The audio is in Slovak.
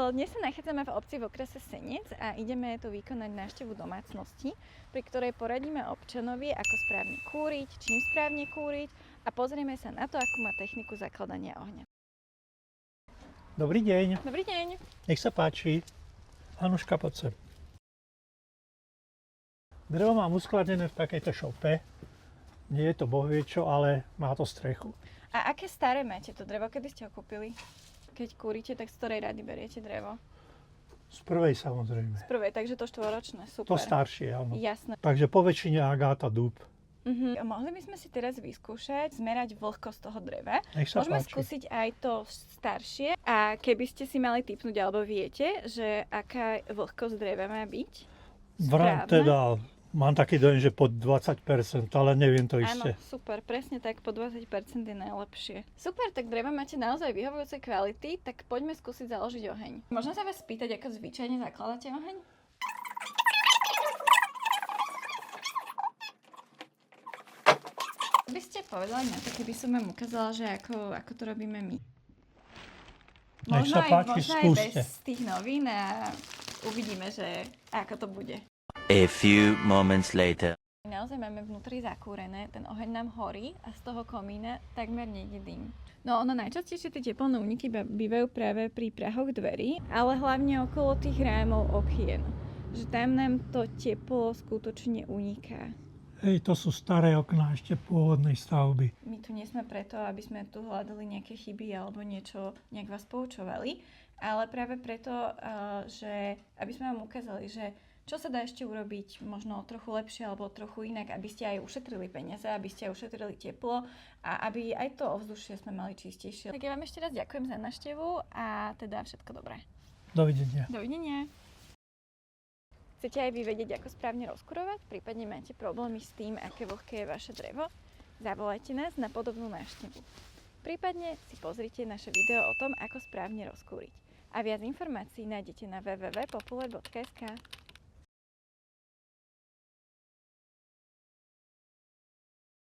Dnes sa nachádzame v obci v okrese Senec a ideme tu vykonať návštevu domácnosti, pri ktorej poradíme občanovi, ako správne kúriť, čím správne kúriť a pozrieme sa na to, akú má techniku zakladania ohňa. Dobrý deň. Dobrý deň. Nech sa páči. Anuška, poď sem. Drevo mám uskladené v takejto šope. Nie je to bohviečo, ale má to strechu. A aké staré máte to drevo? Kedy ste ho kúpili? Keď kúrite, tak z ktorej rady beriete drevo? Z prvej samozrejme. Z prvej, takže to štvoročné, super. To staršie, áno. Jasné. Takže po väčšine Agáta dúb. Mohli by sme si teraz vyskúšať zmerať vlhkosť toho dreva. Nech sa Môžeme páči. skúsiť aj to staršie. A keby ste si mali tipnúť, alebo viete, že aká vlhkosť dreva má byť? Teda mám taký dojem, že pod 20%, ale neviem to Áno, isté. super, presne tak, po 20% je najlepšie. Super, tak dreva máte naozaj vyhovujúcej kvality, tak poďme skúsiť založiť oheň. Možno sa vás spýtať, ako zvyčajne zakladáte oheň? By ste povedali na to, keby som vám ukázala, že ako to robíme my? Nech sa páči, možno aj skúste. bez tých novín a uvidíme, že ako to bude. A few moments later. Naozaj máme vnútri zakúrené, ten oheň nám horí a z toho komína takmer nejde dym. No ono najčastejšie tie teplné úniky bývajú práve pri prahoch dverí, ale hlavne okolo tých rámov okien. Že tam nám to teplo skutočne uniká. Hej, to sú staré okná ešte pôvodnej stavby. My tu nie sme preto, aby sme tu hľadali nejaké chyby alebo niečo, nejak vás poučovali, ale práve preto, že aby sme vám ukázali, že čo sa dá ešte urobiť možno trochu lepšie alebo trochu inak, aby ste aj ušetrili peniaze, aby ste aj ušetrili teplo a aby aj to ovzdušie sme mali čistejšie. Tak ja vám ešte raz ďakujem za návštevu a teda všetko dobré. Dovidenia. Dovidenia. Chcete aj vy vedieť, ako správne rozkurovať? Prípadne máte problémy s tým, aké vlhké je vaše drevo? Zavolajte nás na podobnú návštevu. Prípadne si pozrite naše video o tom, ako správne rozkúriť. A viac informácií nájdete na www.popular.sk.